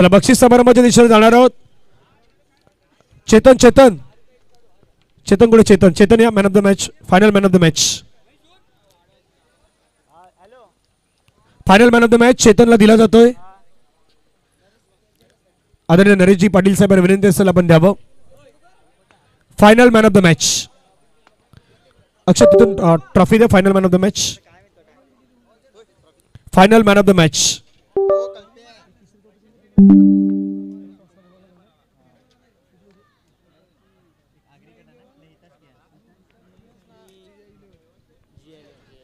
चला बक्षीस समारंभाच्या दिशेने जाणार आहोत. चेतन चेतन चेतन कुठे? चेतन चेतन या man of the match, final man of the match. Final man of the match चेतनला दिला जातोय. आदरणीय नरेशजी पाटील साहेबांना विनंती असेल आपण द्यावं. Final man of the match. Akshay तिथून ट्रॉफी द्या. Final man of the match. Final man of the match.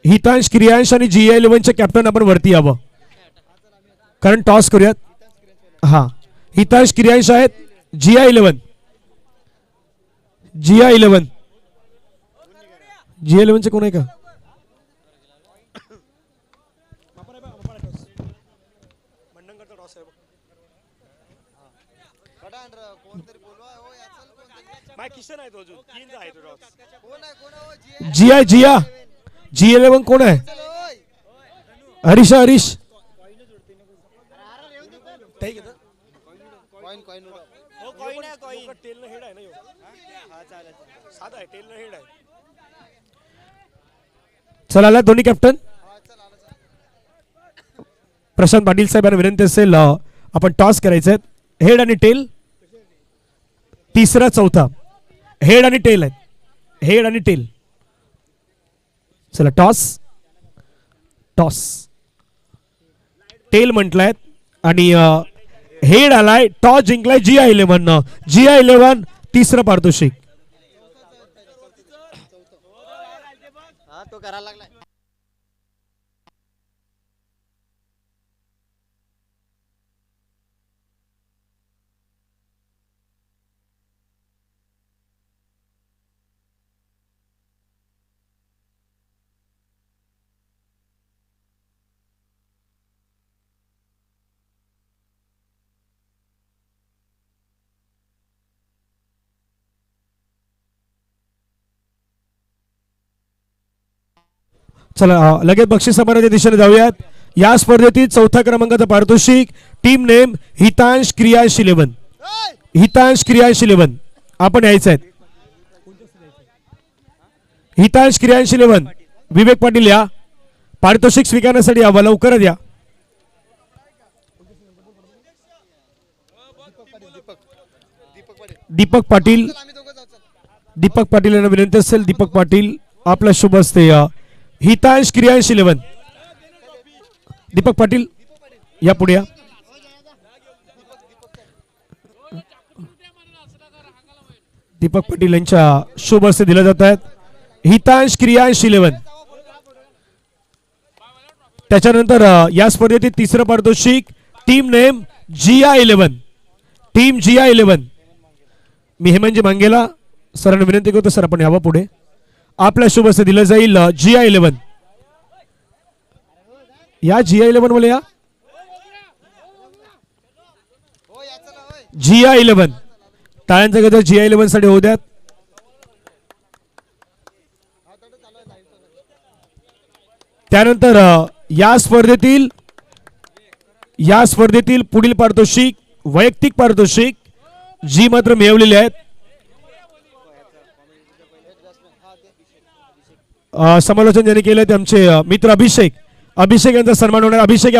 Hitansh Kriyansh आणि GI11चे कॅप्टन आपण वरती यावं, कारण टॉस करूयात. हा, हितांश क्रियांश आहेत. GI11 चे कोण आहे का? GI11 कोण आहे? हरीश हरीश चला आला दोन्ही कॅप्टन. प्रशांत पाटील साहेबांना विनंती असेल आपण टॉस करायचे आहेत. हेड आणि टेल, तिसरा चौथा हेड आणि टेल आहेत. हेड आणि टेल. चला टॉस. टॉस टेल म्हटलाय आणि हेड आलाय. Toss जिंकलाय GI11. GI11 तिसरं पारितोषिक. तो करायला लागलाय. चला लगेच बक्षीस समारंभाच्या दिशेने जाऊयात. या स्पर्धेतील चौथ्या क्रमांकाचं पारितोषिक. Team name Hitansh Kriyansh 11. हितांश क्रियांश 11 आपण यायचं आहे. हितांश क्रियांश 11 विवेक पाटील या. पारितोषिक स्वीकारण्यासाठी यावं, लवकरच या. दीपक पाटील. दीपक पाटील यांना विनंती असेल. दीपक पाटील आपला शुभ असते. हितांश क्रियांश 11. दीपक पाटील या पुढे या. दीपक पाटील यांच्या शुभ हस्ते दिले जात आहेत हितांश क्रियांश 11. त्याच्यानंतर या स्पर्धेतील तिसरं पारितोषिक team name GI11. Team GI11. मी हेमंतजी मांगेला सरांना विनंती करतो, सर आपण यावं पुढे. आपल्या शुभ हस्ते दिलं जाईल GI11. या GI11 बोले या. GI11 टाळ्यांचा गजर GI11 साठी होऊ द्यात. त्यानंतर या स्पर्धेतील पुढील पारितोषिक वैयक्तिक पारितोषिक जी मात्र मिळवलेले आहेत. समालोचन ज्यांनी केलं ते आमचे मित्र अभिषेक. अभिषेक यांचा सन्मान होणार. अभिषेक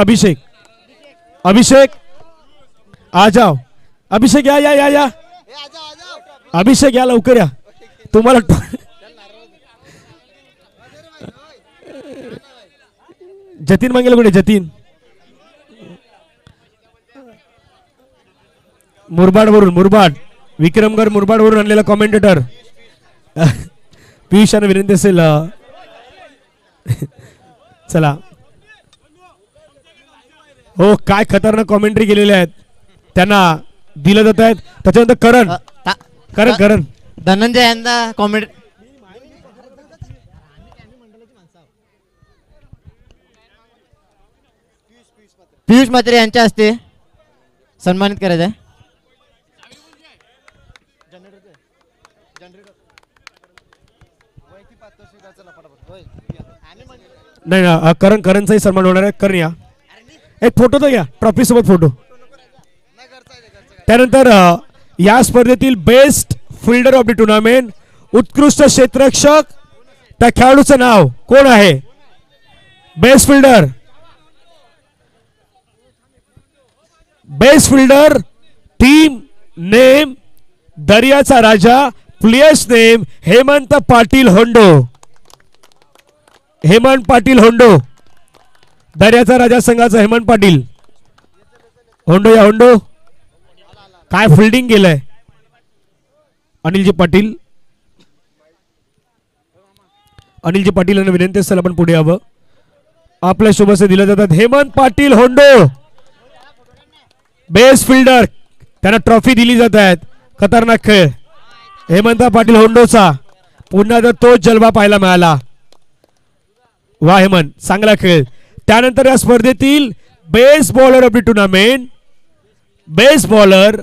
आ जाओ. अभिषेक या या या या. अभिषेक या लवकर या. तुम्हाला जतीन मागेल कुठे? जतीन मुरबाड विक्रमगड मुरबाड वरून आणलेला कॉमेंटेटर पियुष यांना विनंती असेल. चला हो, काय खतरनाक कॉमेंट्री केलेले आहेत, त्यांना दिलं जात आहेत. त्याच्यानंतर करण धनंजय यांना कॉमेंट. पियुष म्हात्रे यांच्या हस्ते सन्मानित करायचं आहे. नाही करणचाही सन्मान होणार आहे. करण या. एक फोटो तर घ्या ट्रॉफी सोबत फोटो. त्यानंतर या स्पर्धेतील best fielder of the tournament उत्कृष्ट क्षेत्ररक्षक त्या खेळाडूचं नाव कोण आहे? बेस्ट फिल्डर टीम नेम दर्याचा राजा प्लेयर्स नेम हेमंत पाटील होंडो दर्याचा राजा संघाचा हेमंत पाटील होंडो या होंडो काय फिल्डिंग केलंय अनिलजी पाटील यांना विनंती असेल आपण पुढे यावं. आपल्या शुभेच्छा दिल्या जातात. हेमंत पाटील होंडो बेस्ट फिल्डर त्यांना ट्रॉफी दिली जात आहेत. खतरनाक खेळ हेमंत पाटील होंडोचा पुन्हा जर तोच जलवा पाहायला मिळाला. वा हेमंत चांगला खेळ. त्यानंतर या स्पर्धेतील best bowler of the tournament best bowler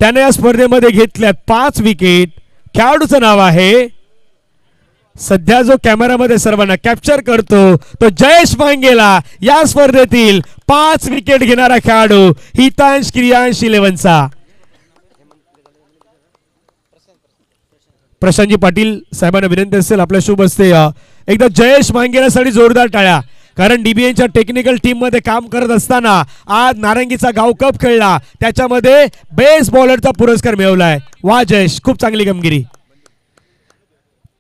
त्याने या स्पर्धेमध्ये घेतल्यात 5 विकेट. खेळाडूचं नाव आहे सध्या जो कॅमेरामध्ये सर्वांना कॅप्चर करतो तो जयेश मांगेला. या स्पर्धेतील 5 विकेट घेणारा खेळाडू हितांश क्रियांश 11चा. प्रशांतजी पाटील साहेबांना विनंती असेल आपल्या शुभ असते एकदा जयेश मांगेलासाठी जोरदार टाळ्या. कारण डीबीएनच्या टेक्निकल टीम मध्ये काम करत असताना आज नारंगीचा गाव कप खेळला त्याच्यामध्ये बेस्ट बॉलरचा पुरस्कार मिळवलाय. वा जयेश खूप चांगली कामगिरी.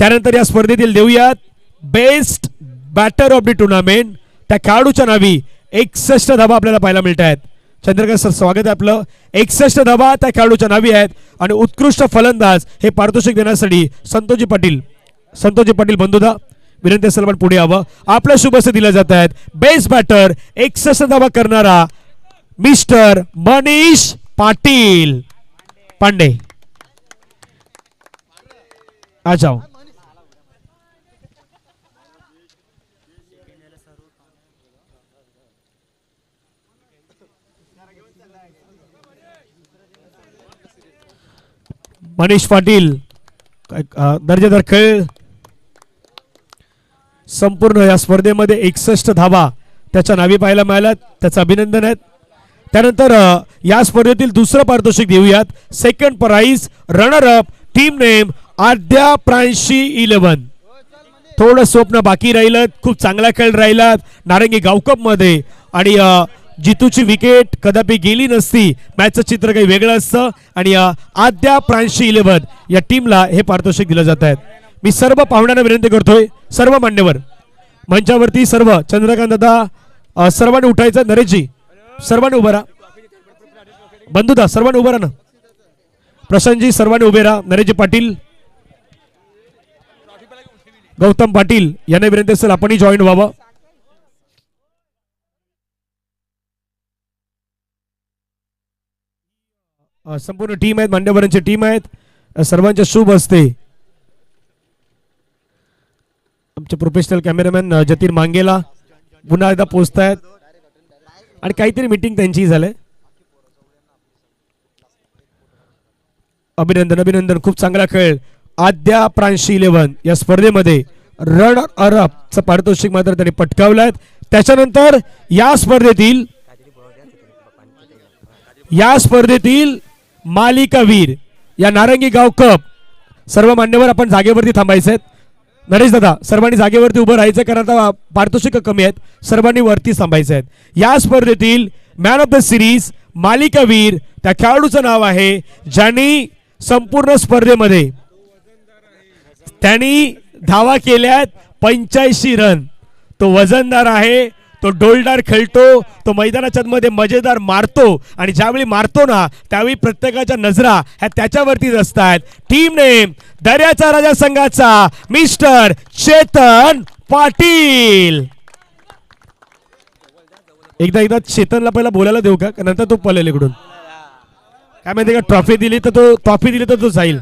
त्यानंतर या स्पर्धेतील देऊयात best batter of the tournament त्या खेळाडूच्या नावी 61 धाबा आपल्याला पाहायला मिळत आहेत. चंद्रकांत सर स्वागत आहे आपलं. 61 धाबा त्या खेळाडूच्या नावी आहेत आणि उत्कृष्ट फलंदाज हे पारितोषिक देण्यासाठी संतोषजी पाटील बंधुदा विनंती असेल पण पुढे यावं. आपल्या शुभेच्छा दिल्या जात आहेत. बेस्ट बॅटर 61 धाबा करणारा मिस्टर मनीष पाटील पांडे. आ जाओ. मनीष पाटील दर्जेदार खेळ. संपूर्ण या स्पर्धेमध्ये 61 धावा त्याच्या नावी पाहायला मिळाल्यात. त्याचं अभिनंदन आहे. त्यानंतर या स्पर्धेतील दुसरं पारितोषिक देऊयात. Second prize runner up team name Aadya Pranshi 11. थोडं स्वप्न बाकी राहिलं. खूप चांगला खेळ राहिला नारंगी गावकप मध्ये आणि जितूची विकेट कदापि गेली नसती मॅचचं चित्र काही वेगळं असतं आणि आद्या प्रांशी 11 या टीमला हे पारितोषिक दिलं जात आहे. मी सर्व पाहुण्यांना विनंती करतोय सर्व मान्यवर मंचावरती सर्व चंद्रकांत दादा सर्वांनी उठायचं. नरेशजी सर्वांनी उभं राहा. बंधुदा सर्वांनी उभं राहा ना. प्रशांतजी सर्वांनी उभे राहा. नरेशजी पाटील गौतम पाटील यांना विनंती असेल आपणही जॉईन व्हावं. संपूर्ण टीम आहेत मान्यवरांची टीम आहेत. सर्वांच्या शुभ असते. आमचे प्रोफेशनल कॅमेरामॅन जतीन मांगेला पुन्हा एकदा पोहोचतायत आणि काहीतरी मीटिंग त्यांची झालंय. अभिनंदन खूप चांगला खेळ. आद्या प्रांशी 11 या स्पर्धेमध्ये रनर अपचं पारितोषिक मात्र त्यांनी पटकावलंय. त्याच्यानंतर या स्पर्धेतील मालिकावीर या नारंगी गाव कप सर्व मान्यवर आपण जागेवरती थांबायचे आहेत. नरेश दादा सर्वांनी जागेवरती उभं राहायचं कारण आता पारितोषिक कमी आहेत. सर्वांनी वरती थांबायचे आहेत. या स्पर्धेतील मॅन ऑफ द सिरीज मालिकावीर त्या खेळाडूचं नाव आहे ज्यांनी संपूर्ण स्पर्धेमध्ये त्यांनी धावा केल्यात 85 रन. तो वजनदार आहे. तो डोलदार खेळतो. तो मैदानाच्या मध्ये मजेदार मारतो आणि ज्यावेळी मारतो ना त्यावेळी प्रत्येकाच्या नजरा ह्या त्याच्यावरतीच असतात. टीम नेम दर्याचा राजा संघाचा मिस्टर चेतन पाटील. एकदा चेतनला पहिला बोलायला देऊ का नंतर तो पळेल इकडून. काय माहिती का ट्रॉफी दिली तर तो जाईल.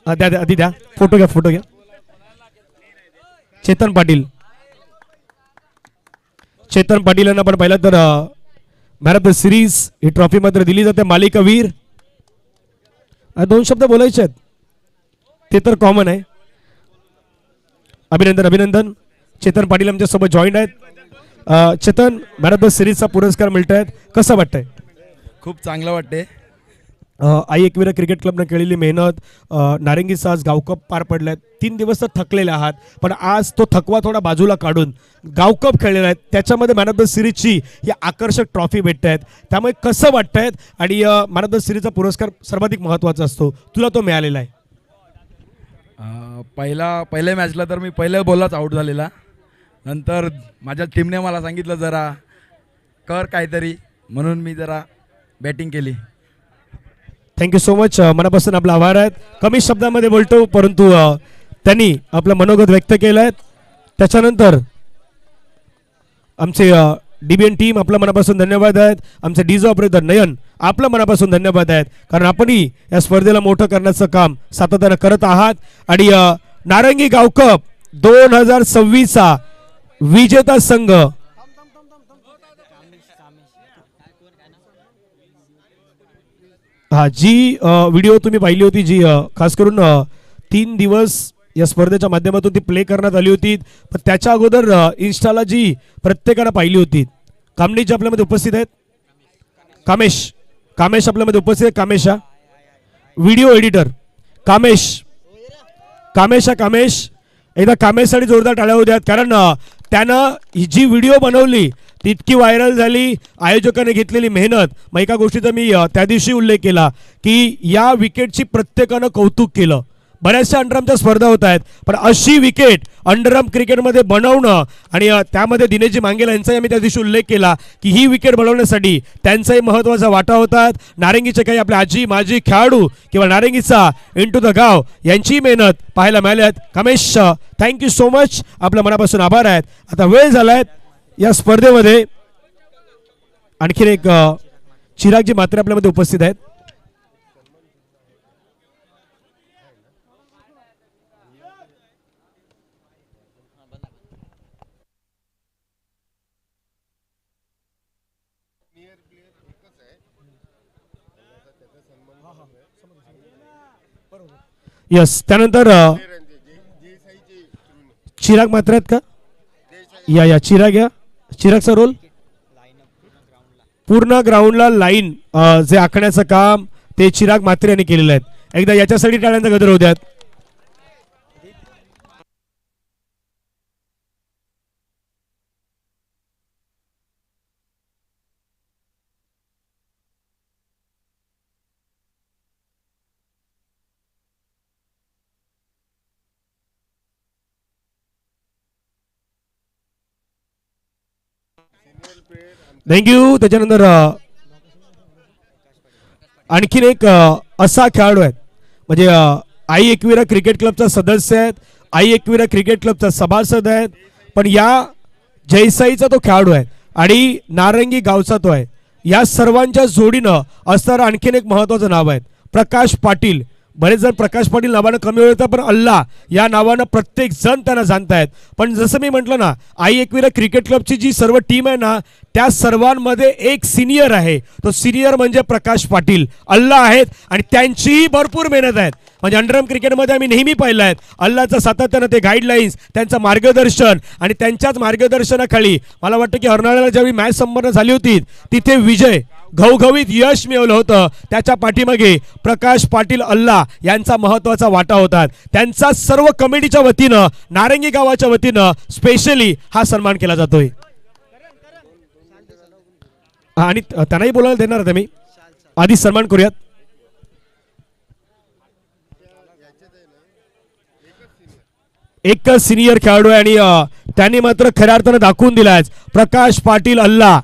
द्या फोटो घ्या. चेतन पाटील यांना पण पाहिलं तर man of the series he trophy मात्र दिली जाते. मालिकावीर 2 शब्द बोलायचे आहेत ते तर कॉमन आहे. अभिनंदन चेतन पाटील आमच्या सोबत जॉईन आहेत. चेतन मॅन ऑफ द सिरीजचा पुरस्कार मिळत आहेत कसं वाटतंय? खूप चांगलं वाटते. आई एकविरा क्रिकेट क्लबनं केलेली मेहनत, नारंगीचा आज गावकप पार पडलाय. 3 दिवस तर थकलेले आहात, पण आज तो थकवा थोडा बाजूला काढून गावकप खेळलेला आहे, त्याच्यामध्ये मॅन ऑफ द सिरीजची ही आकर्षक ट्रॉफी भेटत आहेत. त्यामुळे कसं वाटतंय? आणि मॅन ऑफ द सिरीजचा पुरस्कार सर्वाधिक महत्त्वाचा असतो, तुला तो मिळालेला आहे. पहिल्या मॅचला तर मी पहिल्या बॉललाच आऊट झालेला. नंतर माझ्या टीमने मला सांगितलं जरा कर काहीतरी, म्हणून मी जरा बॅटिंग केली. Thank you so much. मनापासून आपला आभार आहेत. कमी शब्दामध्ये बोलतो, परंतु त्यांनी आपलं मनोगत व्यक्त केलं आहे. त्याच्यानंतर आमचे DBN टीम आपल्या मनापासून धन्यवाद आहेत. आमचे डीजे ऑपरेटर नयन आपल्या मनापासून धन्यवाद आहेत, कारण आपणही या स्पर्धेला मोठं करण्याचं काम सातत्यानं करत आहात. आणि नारंगी गावकप 2026चा विजेता संघ हा जी व्हिडिओ तुम्ही पाहिली होती, जी खास करून 3 दिवस या स्पर्धेच्या माध्यमातून ती प्ले करण्यात आली होती, पण त्याच्या अगोदर इन्स्टाला जी प्रत्येकानं पाहिली होती. कामनीजी आपल्यामध्ये उपस्थित आहेत. कामेश आपल्यामध्ये उपस्थित आहे. कामेश व्हिडिओ एडिटर कामेश एकदा कामेशसाठी जोरदार टाळ्या होऊ द्यात, कारण त्यानं ही जी व्हिडिओ बनवली ती इतकी व्हायरल झाली. आयोजकाने घेतलेली मेहनत, मग एका गोष्टीचा मी त्या दिवशी उल्लेख केला की या विकेटची प्रत्येकानं कौतुक केलं. बऱ्याचशा अंडरआर्मच्या स्पर्धा होत आहेत, पण अशी विकेट अंडरआर्म क्रिकेटमध्ये बनवणं, आणि त्यामध्ये दिनेशजी मांगेला यांचाही आम्ही त्या दिवशी उल्लेख केला की ही विकेट बनवण्यासाठी त्यांचाही महत्त्वाचा वाटा होतात. नारंगीचे काही आपले आजी माजी खेळाडू किंवा नारंगीचा इंटू द गाव यांची मेहनत पाहायला मिळाल्यात. Kamesh, thank you so much. आपल्या मनापासून आभार आहेत. आता वेळ झालाय या स्पर्धेमध्ये आणखीन एक चिरागजी मात्रे आपल्यामध्ये उपस्थित आहेत. यस, त्यानंतर चिराग मात्र आहेत का? या चिरागचा रोल पूर्ण ग्राउंडला लाईन जे आखण्याचं काम ते चिराग मात्रे यांनी केलेलं आहे. एकदा याच्यासाठी टाळ्यांचा गजर होऊ द्यात. थँक्यू. त्याच्यानंतर आणखीन एक असा खेळाडू आहेत, म्हणजे आई एकविरा क्रिकेट क्लबचा सदस्य आहेत, आई एकविरा क्रिकेट क्लबचा सभासद आहेत, पण या जयसाईचा तो खेळाडू आहे आणि नारंगी गावचा तो आहे. या सर्वांच्या जोडीनं असणारं आणखीन एक महत्त्वाचं नाव आहे प्रकाश पाटील. बरेच जण प्रकाश पाटील नावानं कमी ओळखतात, पण अल्ला या नावानं प्रत्येक जण त्यांना जाणतायत. पण जसं मी म्हटलं ना, आई एकविरा क्रिकेट क्लबची जी सर्व टीम आहे ना, त्या सर्वांमध्ये एक सिनियर आहे. तो सिनियर म्हणजे प्रकाश पाटील अल्ला आहेत, आणि त्यांचीही भरपूर मेहनत आहे. म्हणजे अंडरआर्म क्रिकेटमध्ये आम्ही नेहमी पाहिलं आहे अल्लाचं सातत्यानं ते गाईडलाईन्स, त्यांचं मार्गदर्शन, आणि त्यांच्याच मार्गदर्शनाखाली मला वाटतं की हरणाळ्याला ज्यावेळी मॅच संपन्न झाली होती तिथे विजय घवघवीत यश मिळवलं होतं. त्याच्या पाठीमागे प्रकाश पाटील अल्ला यांचा महत्त्वाचा वाटा होता. त्यांचा सर्व कमिटीच्या वतीनं, नारंगी गावाच्या वतीनं स्पेशली हा सन्मान केला जातोय. आणि त्यांनाही बोलायला देणार आहे मी. आधी सन्मान करूयात. एकच सिनियर खेळाडू आहे, आणि त्यांनी मात्र खऱ्या अर्थानं दाखवून दिलाय प्रकाश पाटील अल्ला.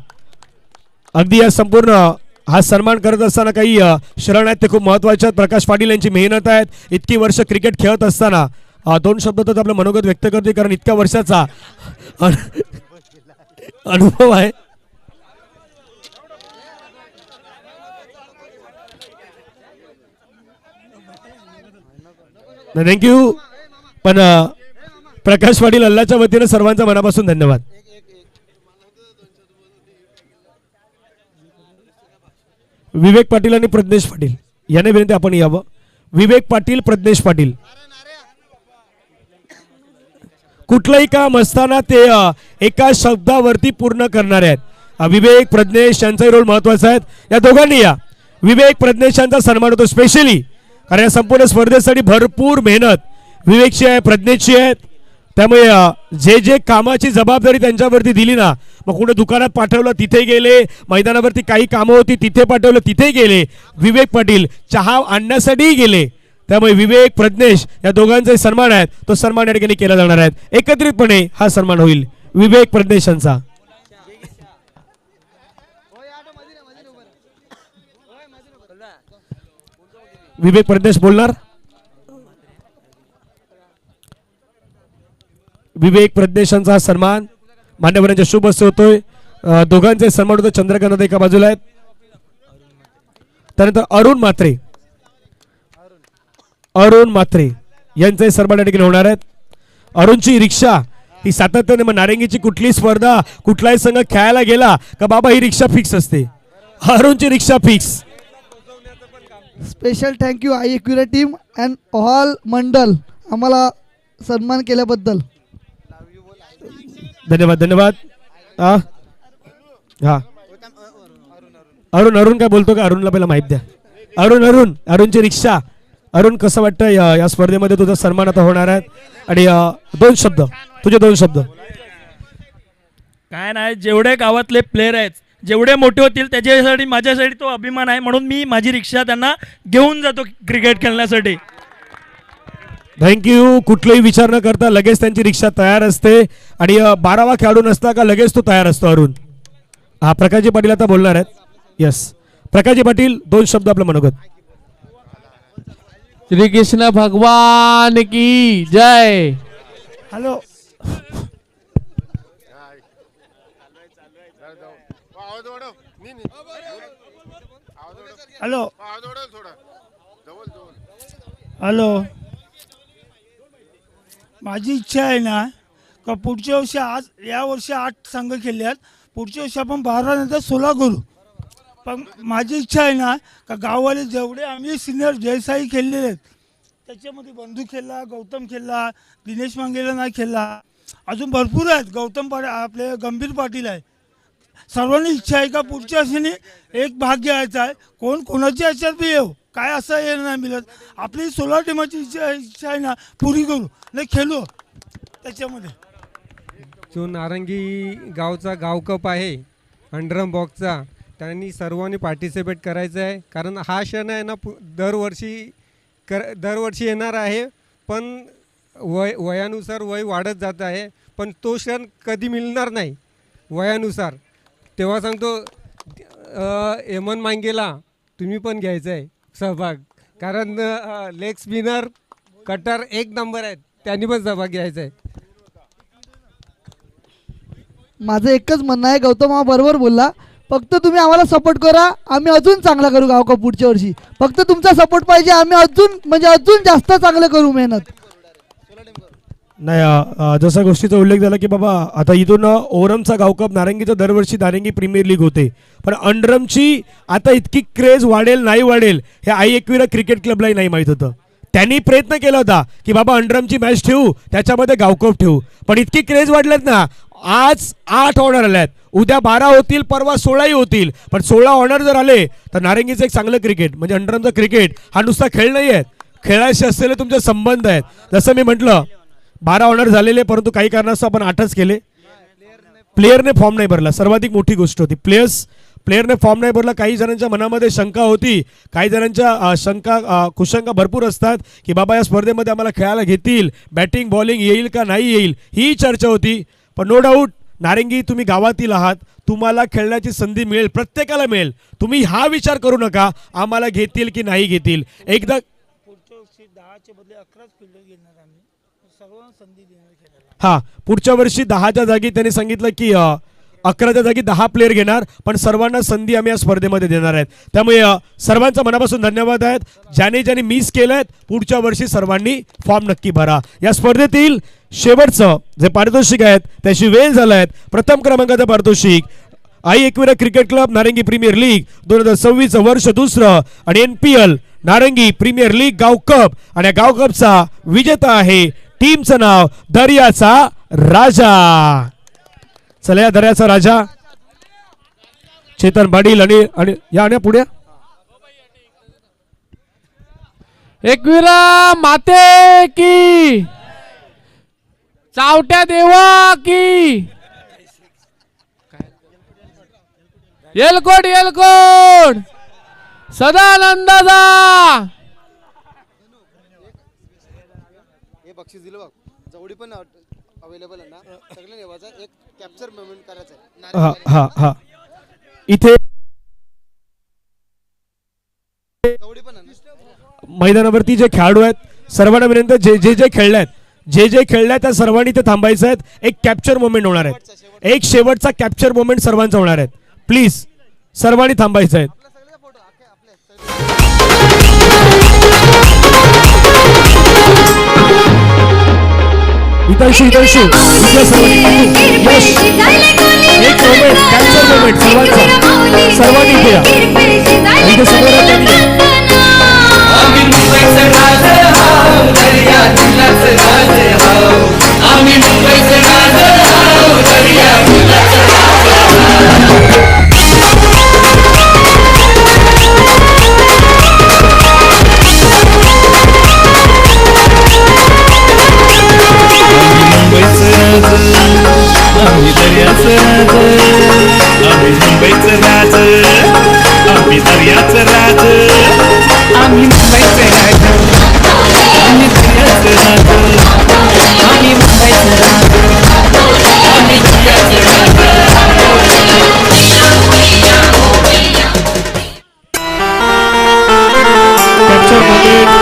अगदी या संपूर्ण हा सन्मान करत असताना काही क्षण आहेत ते खूप महत्त्वाचे आहेत. प्रकाश पाटील यांची मेहनत आहेत. इतकी वर्ष क्रिकेट खेळत असताना 2 शब्द तर आपलं मनोगत व्यक्त करते, कारण इतक्या वर्षाचा अनुभव आहे. थँक्यू. पण प्रकाश पाटील अल्लाच्या वतीने सर्वांचा मनापासून धन्यवाद. विवेक पाटील आणि प्रज्ञेश पाटील याने विनंती आपण यावं. विवेक पाटील, प्रज्ञेश पाटील. कुठलंही काम असताना ते एका शब्दावरती पूर्ण करणारे आहेत. विवेक, प्रज्ञेश यांचाही रोल महत्वाचा आहे. या दोघांनी या. विवेक प्रज्ञेशांचा सन्मान होतो स्पेशली, कारण या संपूर्ण स्पर्धेसाठी भरपूर मेहनत विवेकची आहे, प्रज्ञेची आहे. त्यामुळे जे जे कामाची जबाबदारी त्यांच्यावरती दिली ना, मग कुठे दुकानात पाठवलं तिथे गेले, मैदानावरती काही कामं होती तिथे पाठवलं तिथे गेले, विवेक पाटील चहा आणण्यासाठीही गेले. त्यामुळे विवेक प्रज्ञेश या दोघांचे सन्मान आहेत, तो सन्मान या ठिकाणी केला जाणार आहे. एकत्रितपणे हा सन्मान होईल विवेक प्रज्ञेशांचा. विवेक प्रज्ञेश बोलणार. विवेक प्रज्ञेशांचा हा सन्मान मान्यवरांच्या शुभ हस्ते होतोय. दोघांचे सन्मान होतो. चंद्रकांत एका बाजूला आहेत, त्यानंतर अरुण म्हात्रे यांचे सन्मान या ठिकाणी होणार आहेत. अरुणची रिक्षा ही सातत्याने, मग नारंगीची कुठली स्पर्धा कुठलाही संघ खेळायला गेला का बाबा ही रिक्षा फिक्स असते. अरुणची रिक्षा फिक्स. स्पेशल थँक्यू आई एक्युरा टीम अँड ऑल मंडल आम्हाला सन्मान केल्याबद्दल. धन्यवाद धन्यवाद. हा अरुण काय बोलतो का? अरुणला पहिला माहिती द्या. अरुणची रिक्षा. अरुण कसं वाटतं या स्पर्धेमध्ये तुझा सन्मान आता होणार आहे, आणि तुझे दोन शब्द. काय नाही, जेवढे गावातले प्लेयर आहेत जेवढे मोठे होतील त्याच्यासाठी माझ्यासाठी तो अभिमान आहे, म्हणून मी माझी रिक्षा त्यांना घेऊन जातो क्रिकेट खेळण्यासाठी. थँक्यू. कुठलाही विचार न करता लगेच त्यांची रिक्षा तयार असते, आणि 12वा खेळाडू नसता का लगेच तो तयार असतो अरुण. हा प्रकाशजी पाटील आता बोलणार आहेत. यस प्रकाशजी पाटील, दोन शब्द आपलं मनोगत. श्री कृष्ण भगवान की जय. हॅलो हॅलो हॅलो माझी इच्छा आहे ना का पुढच्या वर्षी, आज या वर्षी 8 संघ खेळले आहेत, पुढच्या वर्षी आपण 12 नंतर 16 करू. पण माझी इच्छा आहे ना का गाववाले जेवढे आम्ही सिनियर जयसाई खेळलेले आहेत त्याच्यामध्ये बंधू खेळला, गौतम खेळला, दिनेश मांगेला नाही खेळला, अजून भरपूर आहेत. गौतम आपले गंभीर पाटील आहे. सर्वांनी इच्छा आहे का पुढच्या वर्षीने एक भाग घ्यायचा आहे. कोण कोणाच्या ह्याच्यात बी येऊ, काय असं हे नाही मिळत. आपली 16 टीमाची इच्छा आहे ना पुरी करू, नाही खेळू त्याच्यामध्ये. जो नारंगी गावचा गावकप आहे अंडरम बॉक्सचा, त्यांनी सर्वांनी पार्टिसिपेट करायचं आहे. कारण हा क्षण आहे ना दरवर्षी येणार आहे, पण वयानुसार वय वाढत जात आहे, पण तो क्षण कधी मिळणार नाही वयानुसार. तेव्हा सांगतो एमन मांगेला तुम्ही पण घ्यायचं आहे सहभाग, कारण लेग स्पिनर कटर 1 नंबर आहेत, त्यांनी पण सहभाग घ्यायचा आहे. माझं एकच म्हणणं आहे, गौतम हा बरोबर बोलला, फक्त तुम्ही आम्हाला सपोर्ट करा, आम्ही अजून चांगला करू गावकप पुढच्या वर्षी. फक्त तुमचा सपोर्ट पाहिजे, आम्ही अजून जास्त चांगलं करू मेहनत. नाही, जसा गोष्टीचा उल्लेख झाला की बाबा आता इथून ओरमचा गावकप, नारंगीचा दरवर्षी नारंगी प्रीमियर लीग होते, पण अंडरमची आता इतकी क्रेज वाढेल नाही वाढेल हे आई एकविरा क्रिकेट क्लबलाही नाही माहीत होतं. त्यांनी प्रयत्न केला होता की बाबा अंडरमची मॅच ठेवू, त्याच्यामध्ये गावकप ठेवू, पण इतकी क्रेज वाढल्यात ना, आज 8 ऑनर आल्यात, उद्या 12 होतील, परवा 16ही होतील, पण 16 ऑनर जर आले तर नारंगीचं एक चांगलं क्रिकेट म्हणजे अंडरमचं क्रिकेट हा नुसता खेळ नाही आहे, खेळाशी असलेले तुमचे संबंध आहेत. जसं मी म्हटलं 12 ऑनर झालेले, परंतु काही कारणास्तव आपण 8च केले. प्लेयरने फॉर्म नाही भरला, सर्वाधिक मोठी गोष्ट होती. प्लेयरने फॉर्म नाही भरला. काही जणांच्या मनामध्ये शंका होती, काही जणांच्या कुशंका भरपूर असतात की बाबा या स्पर्धेमध्ये आम्हाला खेळायला घेतील, बॅटिंग बॉलिंग येईल का नाही येईल ही चर्चा होती. पण नो डाऊट नारंगी तुम्ही गावातील आहात, तुम्हाला खेळण्याची संधी मिळेल, प्रत्येकाला मिळेल. तुम्ही हा विचार करू नका आम्हाला घेतील की नाही घेतील. एकदा पुढच्या वर्षी 10च्या बदले 11च फिल्डर घेणार आम्ही, सर्वांना संधी देणार खेळायला. हा पुढच्या वर्षी 10च्या जागी त्यांनी सांगितलं की 11च्या जागी 10 प्लेयर घेणार, पण सर्वांना संधी आम्ही या स्पर्धेमध्ये देणार आहेत. त्यामुळे सर्वांचा मनापासून धन्यवाद आहेत. ज्यांनी मिस केलंय पुढच्या वर्षी सर्वांनी फॉर्म नक्की भरा. या स्पर्धेतील शेवटचं जे पारितोषिक आहेत त्याची वेळ झालं आहे. प्रथम क्रमांकाचं पारितोषिक आई एकविरा क्रिकेट क्लब नारंगी प्रीमियर लीग 2026 वर्ष दुसरं, आणि NPL नारंगी प्रीमियर लीग गावकप, आणि या गावकपचा विजेता आहे टीमचं नाव दर्याचा राजा. चला या दर्याचा राजा चेतन पाटील आणि या पुढे एकविरा माते की, चावट्या देवा की, येलकोट येलकोट, सदानंदाचा. हे बक्षीस दिलं बघ, जेवढी पण अवेलेबल आहे ना सगळं नेवायचं, एक कॅप्चर मोमेंट करायचं आहे. हा हा हा इथे जेवढी पण आहे ना मैदानावरती जे खेळाडू आहेत सर्वांना विनंती, जे खेळले आहेत त्या सर्वांनी ते थांबायचं आहेत. एक कॅप्चर मोमेंट होणार आहे, एक शेवटचा कॅप्चर मोमेंट सर्वांचा होणार आहे. प्लीज सर्वांनी थांबायचं आहे. इथंशी इथं सर्वांनी यश एक मोमेंट कॅप्चर मोमेंट सर्वांचा, सर्वांनी इथे या. इथे समोर आम्ही दर्याचं राज, आम्ही मुंबईचं राज, आम्ही दर्याचं राज, आम्ही मुंबईचं राज, आम्ही दर्याचं राज, आम्ही मुंबईचं राज, आम्ही दर्याचं राज. कॅप्चर मोमेंट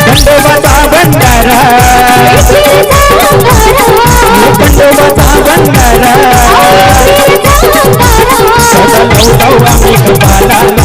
खंडोबाचा भंडारा, खंडोबाचा भंडारा, सदा लवटाऊ आम्ही कपाला.